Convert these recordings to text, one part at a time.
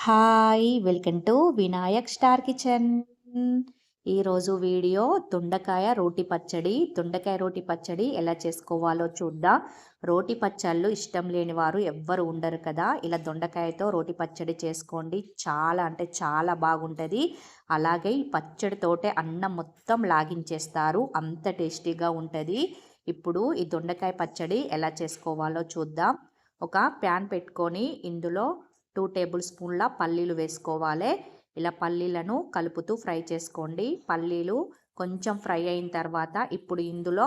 Hi! Welcome to Vinayak star kitchen. ఈరోజు video దొండకాయ రోటి పచ్చడి ఎలా చేసుకోవాలో చూద్దాం. రోటి పచ్చళ్ళు ఇష్టం లేని వారు ఎవ్వరు ఉండరు కదా! ఇలా దొండకాయతో రోటి పచ్చడి చేసుకోండి. చాలా అంటే చాలా బాగుంటది. అలాగే ఈ పచ్చడితోటే అన్నం మొత్తం లాగించేస్తారు. అంత టేస్టీగా ఉంటది. ఇప్పుడు ఈ దొండకాయ పచ్చడి ఎలా చేసుకోవాలో చూద్దాం. ఒక ప్యాన్ పెట్టుకొని ఇందులో 2 టేబుల్ స్పూన్ల పల్లీలు వేసుకోవాలి. ఇలా పల్లీలను కలుపుతూ ఫ్రై చేసుకోండి. పల్లీలు కొంచెం ఫ్రై అయిన తర్వాత ఇప్పుడు ఇందులో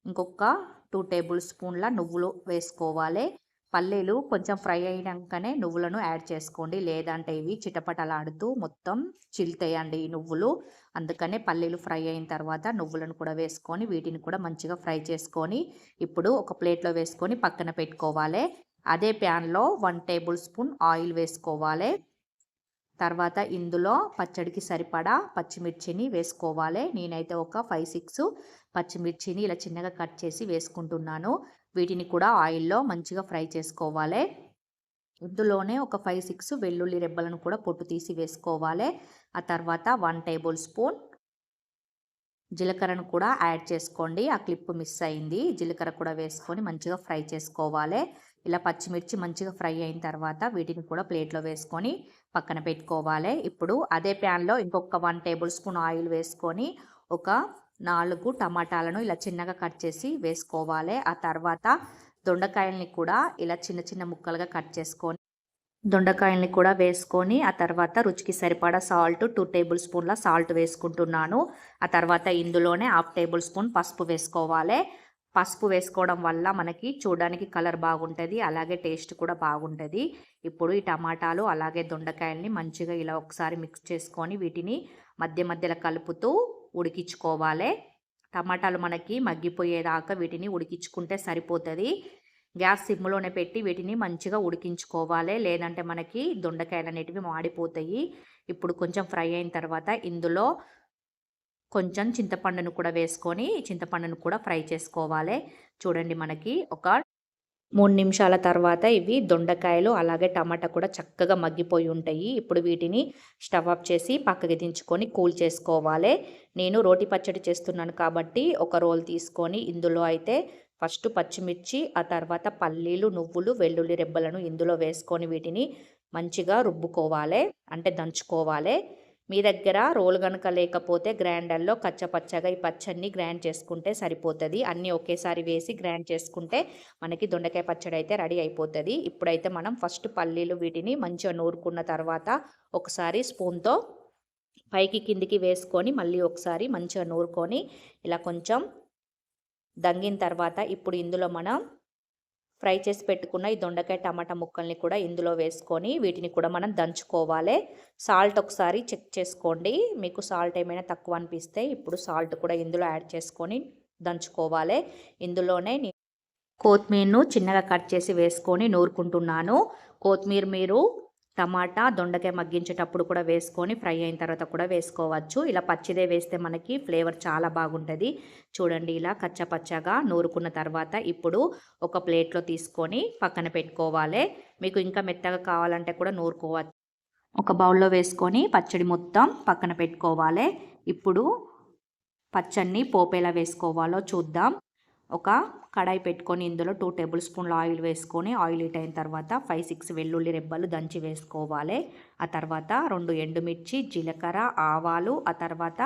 ఇంకొక 2 టేబుల్ స్పూన్ల నువ్వులు వేసుకోవాలి. పల్లీలు కొంచెం ఫ్రై అయినాకనే నువ్వులను యాడ్ చేసుకోండి. లేదంటే ఇవి చిటపటలాడుతూ మొత్తం చిల్తాయండి ఈ నువ్వులు. అందుకనే పల్లీలు ఫ్రై అయిన తర్వాత నువ్వులను కూడా వేసుకొని వీటిని కూడా మంచిగా ఫ్రై చేసుకొని ఇప్పుడు ఒక ప్లేట్లో వేసుకొని పక్కన పెట్టుకోవాలి. అదే ప్యాన్లో 1 టేబుల్ స్పూన్ ఆయిల్ వేసుకోవాలి. తర్వాత ఇందులో పచ్చడికి సరిపడా పచ్చిమిర్చిని వేసుకోవాలి. నేనైతే ఒక 5, 6 పచ్చిమిర్చిని ఇలా చిన్నగా కట్ చేసి వేసుకుంటున్నాను. వీటిని కూడా ఆయిల్లో మంచిగా ఫ్రై చేసుకోవాలి. ఇందులోనే ఒక 5, 6 వెల్లుల్లి రెబ్బలను కూడా పొట్టు తీసి వేసుకోవాలి. ఆ తర్వాత 1 టేబుల్ స్పూన్ జీలకర్రను కూడా యాడ్ చేసుకోండి. ఆ క్లిప్ మిస్ అయింది. జీలకర్ర కూడా వేసుకొని మంచిగా ఫ్రై చేసుకోవాలి. ఇలా పచ్చిమిర్చి మంచిగా ఫ్రై అయిన తర్వాత వీటిని కూడా ప్లేట్లో వేసుకొని పక్కన పెట్టుకోవాలి. ఇప్పుడు అదే ప్యాన్లో ఇంకొక 1 టేబుల్ స్పూన్ ఆయిల్ వేసుకొని ఒక 4 టమాటాలను ఇలా చిన్నగా కట్ చేసి వేసుకోవాలి. ఆ తర్వాత దొండకాయల్ని కూడా ఇలా చిన్న చిన్న ముక్కలుగా కట్ చేసుకొని దొండకాయల్ని కూడా వేసుకొని ఆ తర్వాత రుచికి సరిపడా సాల్ట్ 2 టేబుల్ స్పూన్ల సాల్ట్ వేసుకుంటున్నాను. ఆ తర్వాత ఇందులోనే 1/2 టేబుల్ స్పూన్ పసుపు వేసుకోవాలి. పసుపు వేసుకోవడం వల్ల మనకి చూడడానికి కలర్ బాగుంటుంది. అలాగే టేస్ట్ కూడా బాగుంటుంది. ఇప్పుడు ఈ టమాటాలు అలాగే దొండకాయల్ని మంచిగా ఇలా ఒకసారి మిక్స్ చేసుకొని వీటిని మధ్య మధ్యలో కలుపుతూ ఉడికించుకోవాలి. టమాటాలు మనకి మగ్గిపోయేదాకా వీటిని ఉడికించుకుంటే సరిపోతుంది. గ్యాస్ సిమ్లోనే పెట్టి వీటిని మంచిగా ఉడికించుకోవాలి. లేదంటే మనకి దొండకాయలు అనేటివి మాడిపోతాయి. ఇప్పుడు కొంచెం ఫ్రై అయిన తర్వాత ఇందులో కొంచెం చింతపండును కూడా వేసుకొని చింతపండును కూడా ఫ్రై చేసుకోవాలి. చూడండి మనకి ఒక 3 నిమిషాల తర్వాత ఇవి దొండకాయలు అలాగే టమాటా కూడా చక్కగా మగ్గిపోయి ఉంటాయి. ఇప్పుడు వీటిని స్టవ్ ఆఫ్ చేసి పక్కకి దించుకొని కూల్ చేసుకోవాలి. నేను రోటి పచ్చడి చేస్తున్నాను కాబట్టి ఒక రోల్ తీసుకొని ఇందులో అయితే ఫస్ట్ పచ్చిమిర్చి ఆ తర్వాత పల్లీలు నువ్వులు వెల్లుల్లి రెబ్బలను ఇందులో వేసుకొని వీటిని మంచిగా రుబ్బుకోవాలి. అంటే దంచుకోవాలి. మీ దగ్గర రోల్ కనుక లేకపోతే గ్రైండర్లో కచ్చపచ్చగా ఈ పచ్చడిని గ్రైండ్ చేసుకుంటే సరిపోతుంది. అన్నీ ఒకేసారి వేసి గ్రైండ్ చేసుకుంటే మనకి దొండకాయ పచ్చడి అయితే రెడీ అయిపోతుంది. ఇప్పుడైతే మనం ఫస్ట్ పల్లీలు వీటిని మంచిగా నూరుకున్న తర్వాత ఒకసారి స్పూన్తో పైకి కిందికి వేసుకొని మళ్ళీ ఒకసారి మంచిగా నూరుకొని ఇలా కొంచెం దంగిన తర్వాత ఇప్పుడు ఇందులో మనం ఫ్రై చేసి పెట్టుకున్న ఈ దొండకాయ టమాటా ముక్కల్ని కూడా ఇందులో వేసుకొని వీటిని కూడా మనం దంచుకోవాలి. సాల్ట్ ఒకసారి చెక్ చేసుకోండి. మీకు సాల్ట్ ఏమైనా తక్కువ అనిపిస్తే ఇప్పుడు సాల్ట్ కూడా ఇందులో యాడ్ చేసుకొని దంచుకోవాలి. ఇందులోనే కొత్తిమీరను చిన్నగా కట్ చేసి వేసుకొని నూరుకుంటున్నాను. కొత్తిమీర మీరు టమాటా దొండకాయ మగ్గించేటప్పుడు కూడా వేసుకొని ఫ్రై అయిన తర్వాత కూడా వేసుకోవచ్చు. ఇలా పచ్చిదే వేస్తే మనకి ఫ్లేవర్ చాలా బాగుంటుంది. చూడండి ఇలా కచ్చపచ్చగా నూరుకున్న తర్వాత ఇప్పుడు ఒక ప్లేట్లో తీసుకొని పక్కన పెట్టుకోవాలి. మీకు ఇంకా మెత్తగా కావాలంటే కూడా నూరుకోవచ్చు. ఒక బౌల్లో వేసుకొని పచ్చడి మొత్తం పక్కన పెట్టుకోవాలి. ఇప్పుడు పచ్చడిని పోపు ఎలా వేసుకోవాలో చూద్దాం. ఒక కడాయి పెట్టుకొని ఇందులో 2 టేబుల్ స్పూన్ల ఆయిల్ వేసుకొని ఆయిల్ హీట్ అయిన తర్వాత 5, 6 వెల్లుల్లి రెబ్బలు దంచి వేసుకోవాలి. ఆ తర్వాత 2 ఎండుమిర్చి జీలకర్ర ఆవాలు ఆ తర్వాత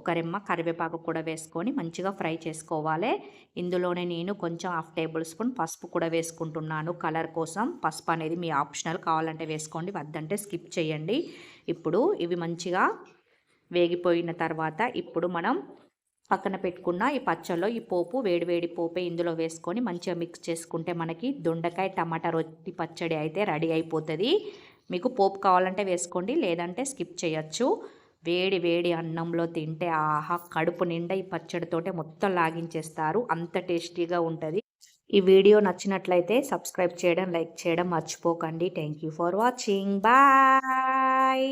ఒక రెమ్మ కరివేపాకు కూడా వేసుకొని మంచిగా ఫ్రై చేసుకోవాలి. ఇందులోనే నేను కొంచెం 1/2 టేబుల్ స్పూన్ పసుపు కూడా వేసుకుంటున్నాను కలర్ కోసం. పసుపు అనేది మీ ఆప్షనల్, కావాలంటే వేసుకోండి వద్దంటే స్కిప్ చేయండి. ఇప్పుడు ఇవి మంచిగా వేగిపోయిన తర్వాత ఇప్పుడు మనం పక్కన పెట్టుకున్న ఈ పచ్చళ్ళలో ఈ పోపు వేడివేడి పోపే ఇందులో వేసుకొని మంచిగా మిక్స్ చేసుకుంటే మనకి దొండకాయ టమాటా రొట్టి పచ్చడి అయితే రెడీ అయిపోతుంది. మీకు పోపు కావాలంటే వేసుకోండి, లేదంటే స్కిప్ చేయొచ్చు. వేడి వేడి అన్నంలో తింటే ఆహా కడుపు నిండా ఈ పచ్చడితోటే మొత్తం లాగించేస్తారు. అంత టేస్టీగా ఉంటుంది. ఈ వీడియో నచ్చినట్లయితే సబ్స్క్రైబ్ చేయడం లైక్ చేయడం మర్చిపోకండి. Thank you for watching. Bye.